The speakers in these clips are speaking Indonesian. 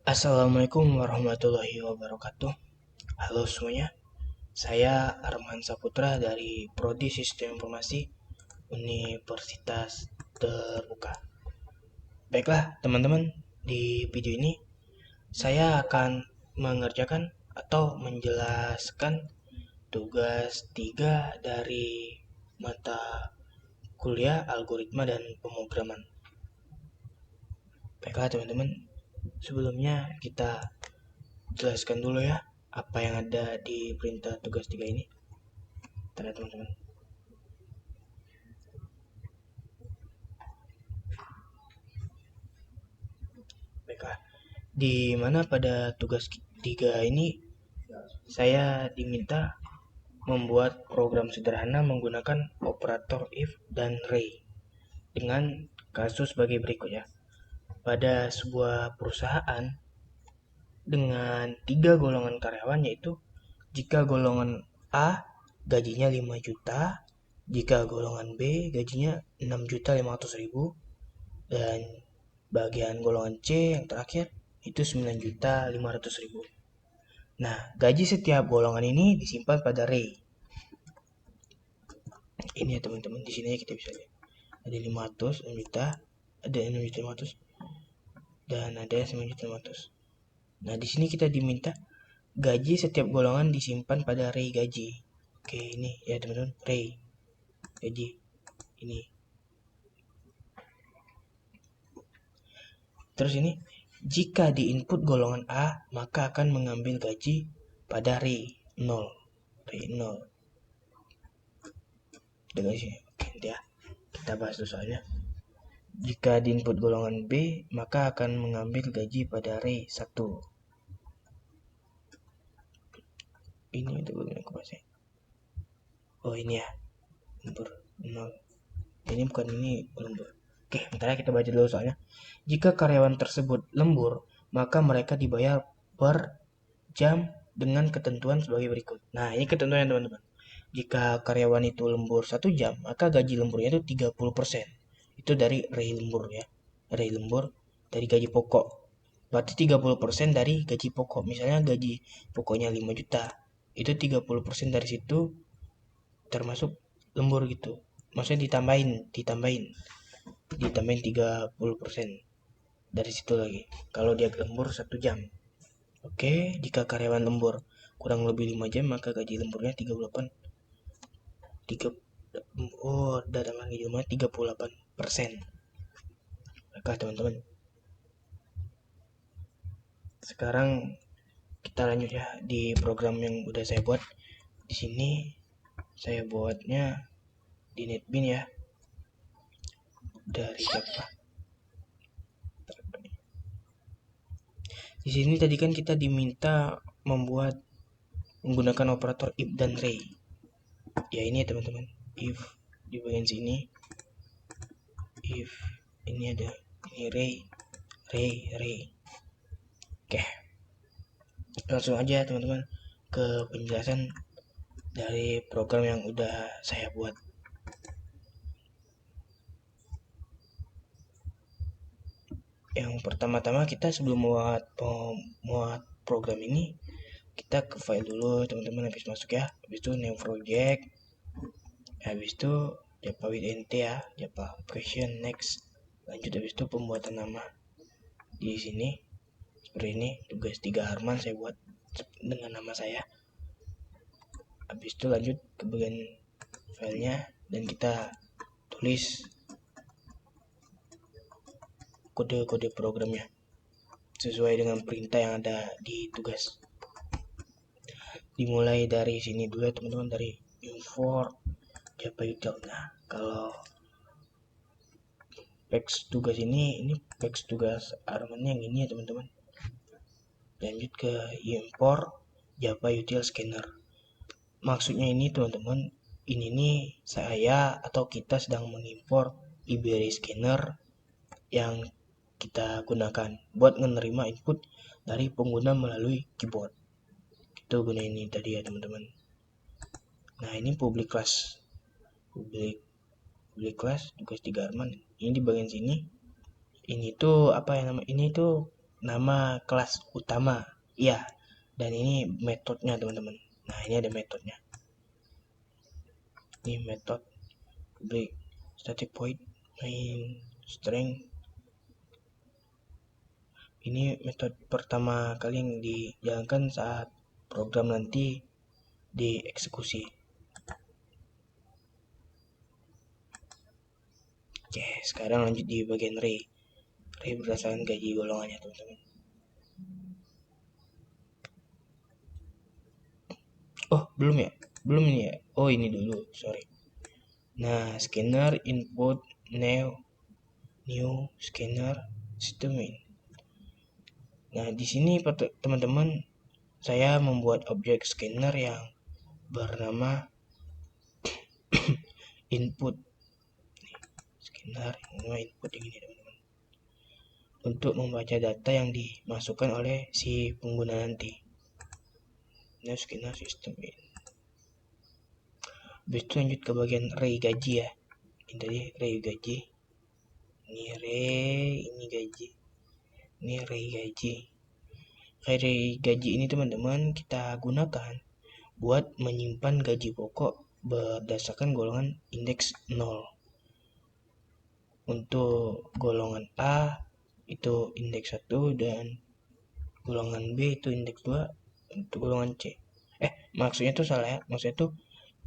Assalamualaikum warahmatullahi wabarakatuh. Halo semuanya, saya Arman Saputra dari Prodi Sistem Informasi Universitas Terbuka. Baiklah teman-teman, di video ini saya akan mengerjakan atau menjelaskan tugas 3 dari mata kuliah algoritma dan pemrograman. Baiklah teman-teman, sebelumnya kita jelaskan dulu ya apa yang ada di perintah tugas 3 ini. Bentar ya teman-teman. Baiklah, di mana pada tugas 3 ini saya diminta membuat program sederhana menggunakan operator if dan ray dengan kasus sebagai berikut ya. Pada sebuah perusahaan dengan 3 golongan karyawan, yaitu jika golongan A gajinya 5 juta, jika golongan B gajinya 6.500.000, dan bagian golongan C yang terakhir itu 9.500.000. Nah, gaji setiap golongan ini disimpan pada ray. Ini ya teman-teman, di sini kita bisa lihat. Ada 500, 6 juta, ada 6.500, dan ada 9.500. Nah, di sini kita diminta gaji setiap golongan disimpan pada ray gaji. Oke, ini ya teman-teman, ray gaji ini. Terus ini, jika di input golongan A, maka akan mengambil gaji pada ray 0. Ray 0. Dengan sini. Oke, ya. Kita bahas dulu soalnya. Jika di input golongan B, maka akan mengambil gaji pada ray 1. Ini untuk bagian okupasi. Oh, ini ya. Lembur 0. Ini bukan ini lembur. Oke, bentar ya, kita baca dulu soalnya. Jika karyawan tersebut lembur, maka mereka dibayar per jam dengan ketentuan sebagai berikut. Nah, ini ketentuan teman-teman. Jika karyawan itu lembur 1 jam, maka gaji lemburnya itu 30%. Itu dari ray lembur ya. Ray lembur dari gaji pokok. Berarti 30% dari gaji pokok. Misalnya gaji pokoknya 5 juta. Itu 30% dari situ termasuk lembur gitu. Maksudnya ditambahin 30% dari situ lagi. Kalau dia lembur 1 jam. Oke, jika karyawan lembur kurang lebih 5 jam, maka gaji lemburnya 38. 38%. Maka teman-teman, sekarang kita lanjut ya di program yang udah saya buat. Di sini saya buatnya di NetBeans ya. Dari Java. Di sini tadi kan kita diminta membuat menggunakan operator if dan ray. Ya ini ya teman-teman. If di bagian sini, if ini ada ini ray. Oke. Langsung aja teman-teman ke penjelasan dari program yang udah saya buat. Yang pertama-tama kita sebelum muat program ini, kita ke file dulu teman-teman, habis masuk ya. Habis itu new project. Habis itu Java with NT ya, Java application next. Lanjut habis itu pembuatan nama. Di sini seperti ini, tugas 3 Arman saya buat dengan nama saya. Habis itu lanjut ke bagian filenya dan kita tulis kode-kode programnya sesuai dengan perintah yang ada di tugas. Dimulai dari sini dulu ya teman-teman, dari import Java util. Nah, kalau teks tugas ini teks tugas Arman yang ini ya teman-teman. Lanjut ke import Java util scanner. Maksudnya ini teman-teman, ini nih saya atau kita sedang mengimpor library scanner yang kita gunakan buat menerima input dari pengguna melalui keyboard. Itu guna ini tadi ya teman-teman. Nah, ini public class tugas 3 Arman. Ini di bagian sini. Ini tuh apa ya nama? Ini tuh nama kelas utama. Ya, dan ini metodenya teman-teman. Nah, ini ada metodenya. Ini metode public static void main string. Ini metode pertama kali yang dijalankan saat program nanti dieksekusi. Oke, sekarang lanjut di bagian array. Array berdasarkan gaji golongannya teman-teman. Oh, belum ya? Belum ini ya? Oh, ini dulu, sorry. Nah, scanner input new scanner system in. Nah, di sini teman-teman saya membuat objek scanner yang bernama input. Scanner yang input yang ini teman-teman. Untuk membaca data yang dimasukkan oleh si pengguna nanti. New scanner system in. Habis itu lanjut ke bagian array gaji ya. Ini tadi array gaji. Ini array, ini gaji. Ini array gaji. Array gaji ini teman-teman kita gunakan buat menyimpan gaji pokok berdasarkan golongan indeks 0. Untuk golongan A itu indeks 1 dan golongan B itu indeks 2 untuk golongan C. Maksudnya tuh salah ya. Maksudnya tuh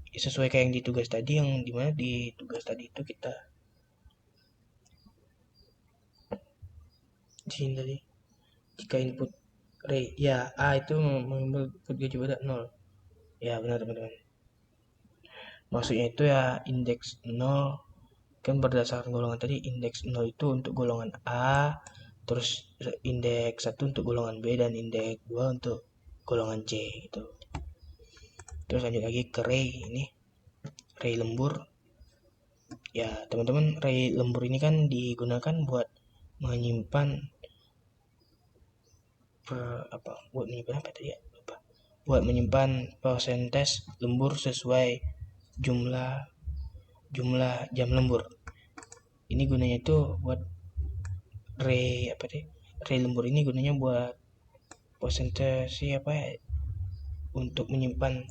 sesuai kayak yang di tugas tadi, yang dimana di tugas tadi itu kita di sini tadi jika input array ya A itu mengambil input gaji pada 0. Ya benar teman-teman. Maksudnya itu ya indeks 0 kan berdasarkan golongan tadi, indeks 0 itu untuk golongan A, terus indeks 1 untuk golongan B, dan indeks 2 untuk golongan C gitu. Terus lanjut lagi ke array ini, array lembur. Ya teman-teman, array lembur ini kan digunakan buat menyimpan buat menyimpan persentase lembur sesuai jumlah jam lembur. Ini gunanya itu buat array lembur ini gunanya buat persentase untuk menyimpan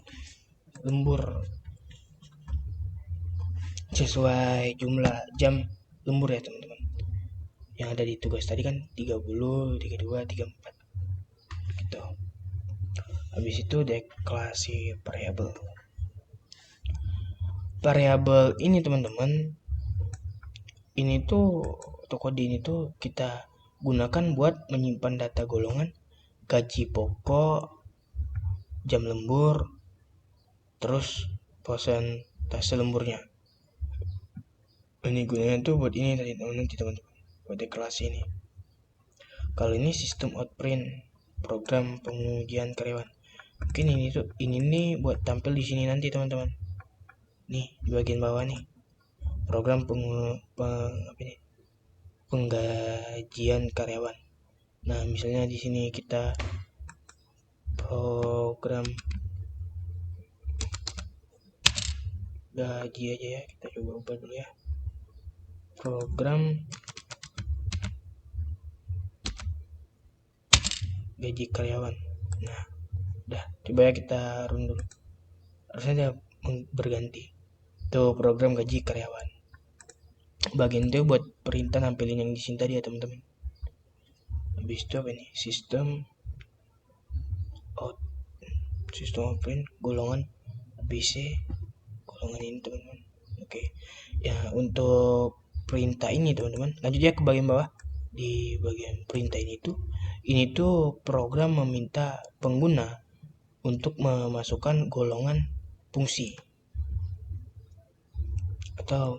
lembur sesuai jumlah jam lembur ya teman-teman. Yang ada di tugas tadi kan 30, 32, 34 gitu. Habis itu deklarasi variabel. Variabel ini teman-teman, ini tuh atau kode ini tuh kita gunakan buat menyimpan data golongan gaji pokok, jam lembur, terus persentase lemburnya. Ini gunanya tuh buat ini tadi teman-teman, buat deklarasi ini. Kalau ini sistem outprint, program pengujian karyawan. Mungkin ini nih buat tampil di sini nanti teman-teman. Nih di bagian bawah nih, program penggajian karyawan. Nah misalnya di sini kita program gaji aja ya, kita coba ubah dulu ya, program gaji karyawan. Nah udah, coba ya kita run dulu, harusnya dia berganti tuh program gaji karyawan. Bagian itu buat perintah nampilin yang di sini tadi ya teman-teman. Habis itu apa nih, sistem outprint golongan ABC, golongan ini teman-teman. Oke ya, untuk perintah ini teman-teman, lanjut ya ke bagian bawah. Di bagian perintah ini tuh program meminta pengguna untuk memasukkan golongan fungsi atau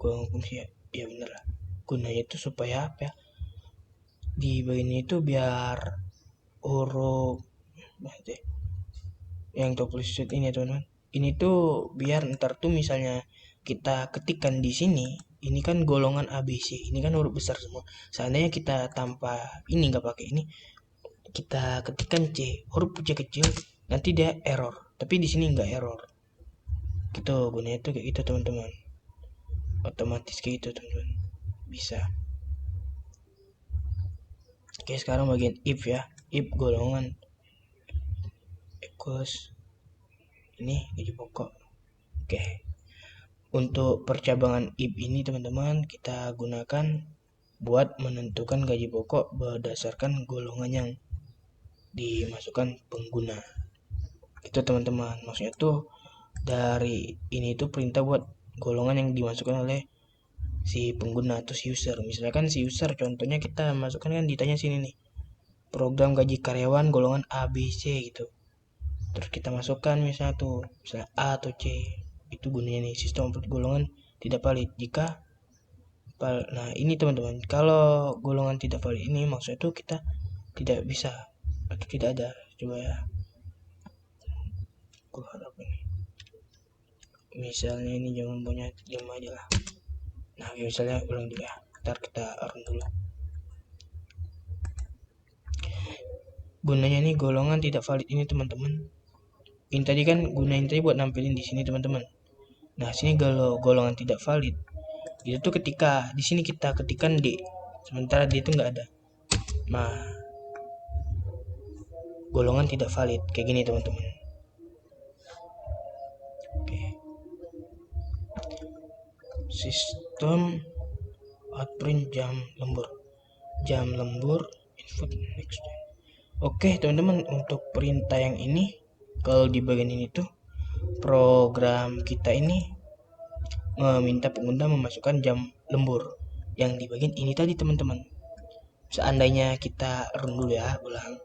golongan fungsi ya bener lah. Gunanya itu supaya apa ya, di bagian itu biar huruf yang tulis ini ya teman-teman, ini tuh biar ntar tuh misalnya kita ketikkan di sini, ini kan golongan ABC, ini kan huruf besar semua. Seandainya kita tanpa ini, nggak pakai ini, kita ketikkan C, huruf kecil-kecil, nanti dia error. Tapi di sini nggak error. Gitu gunanya tuh kayak gitu teman-teman. Otomatis kayak gitu teman-teman. Bisa. Oke, sekarang bagian if ya. If golongan equals ini gaji pokok. Oke. Untuk percabangan if ini teman-teman kita gunakan buat menentukan gaji pokok berdasarkan golongan yang dimasukkan pengguna. Itu teman-teman, maksudnya tuh dari ini tuh perintah buat golongan yang dimasukkan oleh si pengguna atau si user. Misalkan si user contohnya kita masukkan kan ditanya sini nih, program gaji karyawan golongan A, B, C gitu. Terus kita masukkan misalnya tuh misalnya A atau C. Itu gunanya nih sistem upload golongan tidak valid jika nah ini teman-teman, kalau golongan tidak valid ini maksudnya tuh kita tidak bisa atau tidak ada. Coba ya, aku harap ini misalnya ini jangan punya 5 aja lah. Nah misalnya ulang dulu ya, ntar kita run dulu. Gunanya nih golongan tidak valid ini teman-teman, ini tadi kan gunain tadi buat nampilin di sini teman-teman. Nah sini kalau golongan tidak valid itu tuh ketika di sini kita ketikkan D sementara D itu nggak ada, nah golongan tidak valid kayak gini teman-teman. Oke. Sistem outprint jam lembur input next. Oke teman-teman, untuk perintah yang ini kalau di bagian ini tuh program kita ini meminta pengguna memasukkan jam lembur yang di bagian ini tadi teman-teman. Seandainya kita run dulu ya, ulang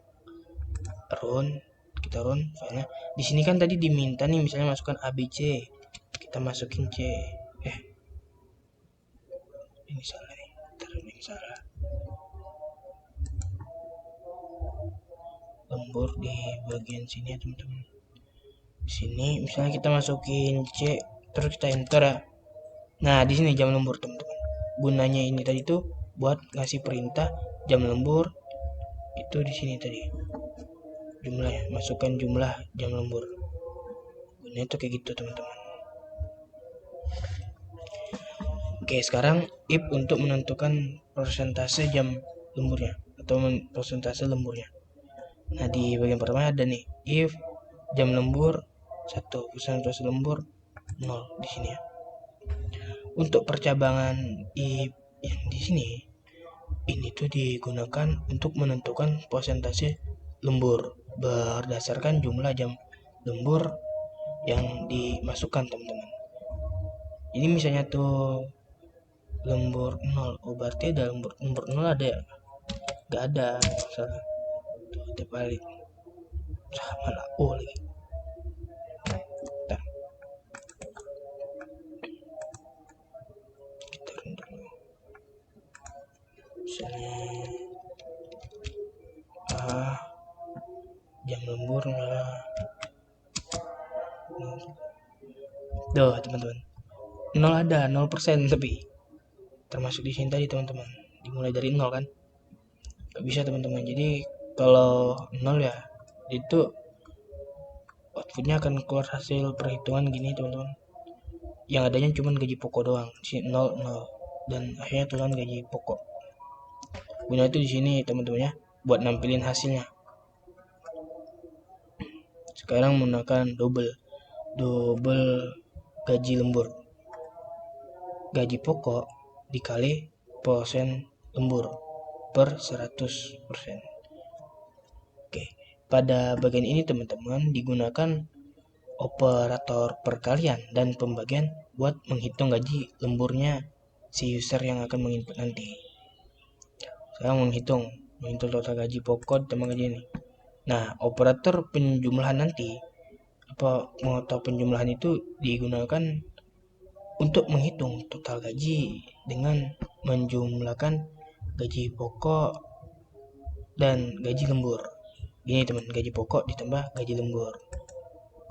kita run filenya. Di sini kan tadi diminta nih misalnya masukkan ABC, kita masukin C. Ini salah nih, ini salah. Lembur di bagian sini ya teman-teman. Di sini misalnya kita masukin C, terus kita enter ya. Nah di sini jam lembur teman-teman. Gunanya ini tadi tuh buat ngasih perintah jam lembur itu di sini tadi. Jumlahnya, masukkan jumlah jam lembur. Gunanya tuh kayak gitu teman-teman. Oke, sekarang if untuk menentukan persentase jam lemburnya atau persentase lemburnya. Nah di bagian pertama ada nih if jam lembur 1, persentase lembur 0 di sini ya. Untuk percabangan if yang di sini ini tuh digunakan untuk menentukan persentase lembur berdasarkan jumlah jam lembur yang dimasukkan teman-teman. Ini misalnya tuh lembur 0, oh berarti ada lembur 0 ada ya? Gak ada, salah. Tuh terbalik. Sama lah, oh lagi. Bentar. Kita run dulu. Misalnya jam lembur lah. Tuh teman-teman, 0 ada, 0% tapi termasuk di sini tadi teman-teman, dimulai dari 0 kan, gak bisa teman-teman. Jadi kalau 0 ya itu outputnya akan keluar hasil perhitungan gini teman-teman, yang adanya cuma gaji pokok doang, si 0 0 dan akhirnya tulisan gaji pokok. Guna itu di sini teman-teman ya, buat nampilin hasilnya. Sekarang menggunakan double gaji lembur, gaji pokok dikali persen lembur per 100%. Oke, pada bagian ini teman-teman digunakan operator perkalian dan pembagian buat menghitung gaji lemburnya si user yang akan menginput nanti. Sekarang menghitung total gaji pokok ditambah gaji ini. Nah, operator penjumlahan nanti atau penjumlahan itu digunakan untuk menghitung total gaji dengan menjumlahkan gaji pokok dan gaji lembur. Gini teman, gaji pokok ditambah gaji lembur.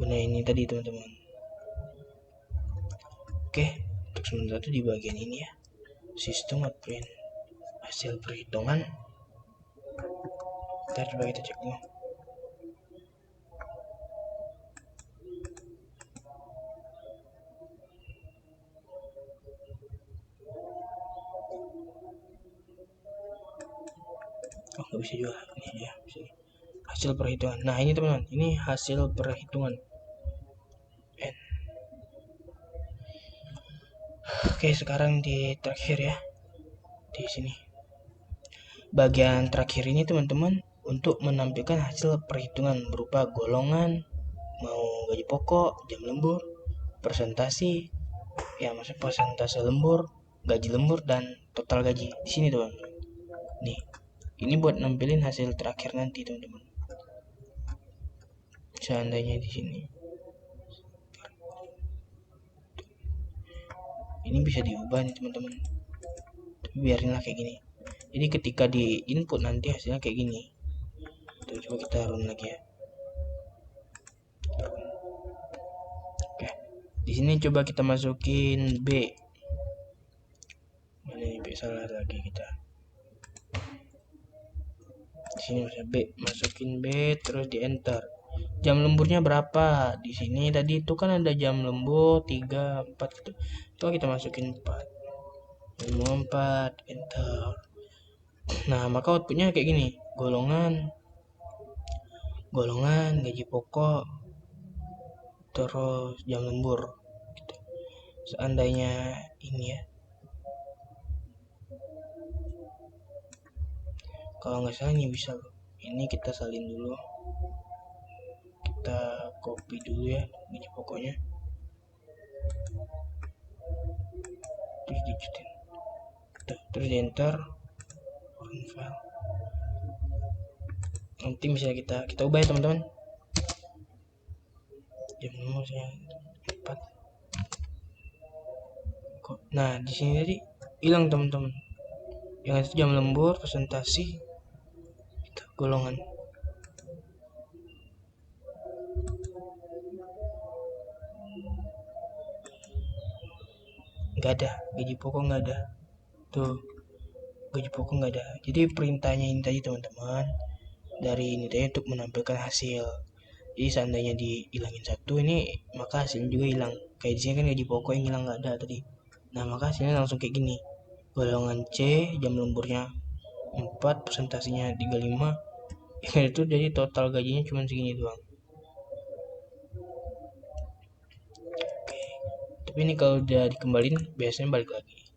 Guna ini tadi teman-teman. Oke, untuk sementara itu di bagian ini ya, sistem outprint hasil perhitungan. Ntar coba kita cek dulu. Oh, nggak bisa juga. Ini ya, hasil perhitungan. Nah, ini teman-teman, ini hasil perhitungan. Oke, sekarang di terakhir ya, di sini. Bagian terakhir ini teman-teman untuk menampilkan hasil perhitungan berupa golongan, mau gaji pokok, jam lembur, presentasi, ya maksudnya persentase lembur, gaji lembur, dan total gaji. Di sini teman. Nih, ini buat nampilin hasil terakhir nanti teman-teman. Seandainya di sini. Ini bisa diubah nih teman-teman. Tapi biarinlah kayak gini. Jadi ketika di input nanti hasilnya kayak gini. Tuh, coba kita run lagi ya. Oke. Di sini coba kita masukin B. Mana ini B, salah lagi kita. Di sini masih B, masukin B terus di enter. Jam lemburnya berapa? Di sini tadi itu kan ada jam lembur 3, 4 gitu. Coba kita masukin 4. 4 enter. Nah, maka outputnya kayak gini. Golongan gaji pokok terus jam lembur gitu. Seandainya ini ya, kalau nggak salah ini bisa loh. Ini kita salin dulu, kita copy dulu ya gaji pokoknya, terus dicutin, terus di enter, file. Nanti bisa kita ubah ya teman-teman. Jam lembur saya 4. Nah, di sini tadi hilang teman-teman. Yang itu jam lembur, presentasi, itu golongan. Nggak ada, gaji pokok nggak ada. Tuh, gaji pokok nggak ada. Jadi perintahnya ini tadi teman-teman, dari ini tadi untuk menampilkan hasil. Jadi seandainya dihilangin satu ini, maka hasilnya juga hilang. Kayak di sini kan gaji pokok yang hilang nggak ada tadi. Nah, maka hasilnya langsung kayak gini. Golongan C, jam lemburnya 4, presentasinya 35. Ya itu jadi total gajinya cuma segini doang. Oke. Tapi ini kalau udah dikembalin biasanya balik lagi.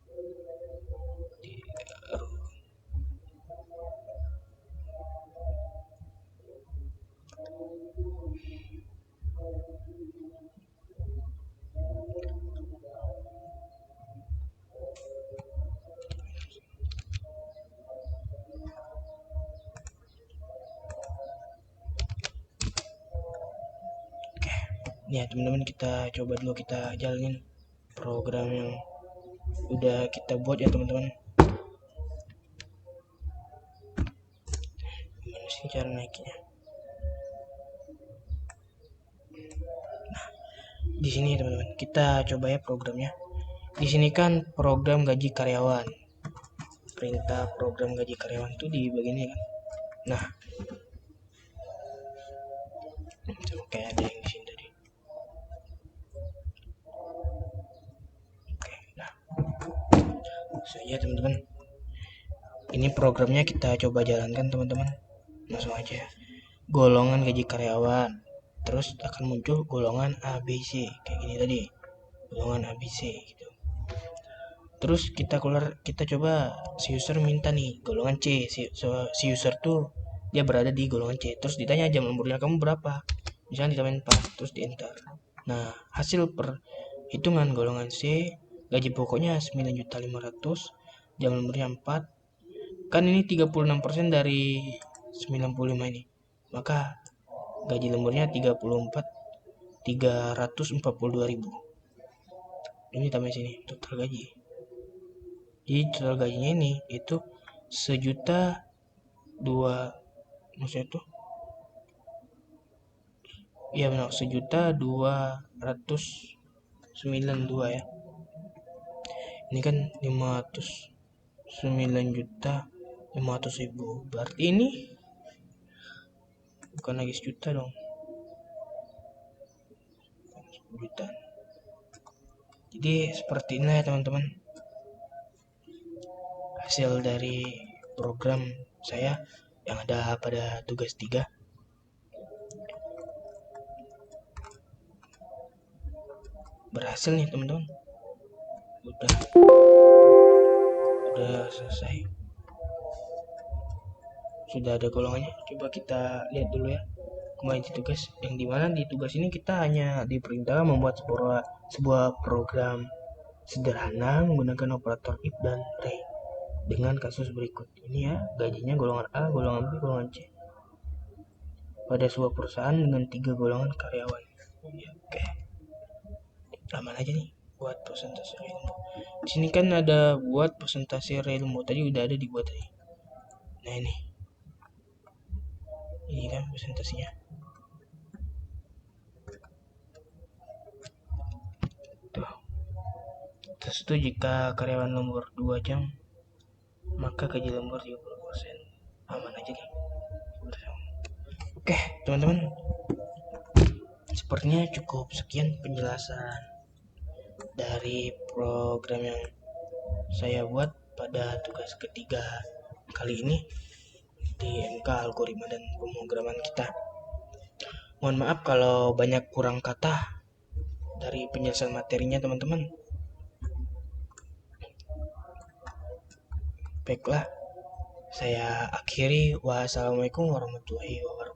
Nih ya teman-teman, kita coba dulu, kita jalanin program yang udah kita buat ya teman-teman. Gimana sih cara naikinnya? Nah, di sini teman-teman, kita coba ya programnya. Di sini kan program gaji karyawan. Perintah program gaji karyawan itu di bagian ini kan. Nah, kayak ada yang di sini tadi. Oke, nah. Saja teman-teman. Ini programnya kita coba jalankan teman-teman. Langsung aja. Golongan gaji karyawan. Terus akan muncul golongan ABC kayak gini tadi. Golongan ABC gitu. Terus kita coba si user minta nih golongan C. Si user tuh dia berada di golongan C. Terus ditanya jam lemburnya kamu berapa? Misalnya ditambahin 4, terus di enter. Nah, hasil perhitungan golongan C, gaji pokoknya 9.500.000, jam lemburnya 4. Kan ini 36% dari 95 ini. Maka gaji lemburnya 342.000. Ini tambah sini total gaji. Jadi total gajinya ini itu 1.200.000, maksudnya tuh ya benar 1.292.000 ya. Ini kan 509.500.000. Berarti ini bukan lagi 1 juta dong, 10 juta. Jadi seperti ini ya teman-teman hasil dari program saya yang ada pada tugas 3. Berhasil nih teman-teman, udah selesai, sudah ada golongannya. Coba kita lihat dulu ya kembali di tugas, yang dimana di tugas ini kita hanya diperintah membuat sebuah program sederhana menggunakan operator if dan re dengan kasus berikut ini ya. Gajinya golongan A, golongan B, golongan C pada sebuah perusahaan dengan 3 golongan karyawan ya. Oke, aman aja nih buat presentasi ilmu. Di sini kan ada buat presentasi ilmu, tadi udah ada dibuat tadi. Nah ini kan presentasinya. Tuh. Terus itu jika karyawan lembur 2 jam, maka gaji lembur 30%. Aman aja nih. Oke, teman-teman. Sepertinya cukup sekian penjelasan dari program yang saya buat pada tugas ketiga kali ini di MK Algoritma dan Pemrograman kita. Mohon maaf kalau banyak kurang kata dari penjelasan materinya teman-teman. Baiklah, saya akhiri. Wassalamualaikum warahmatullahi wabarakatuh.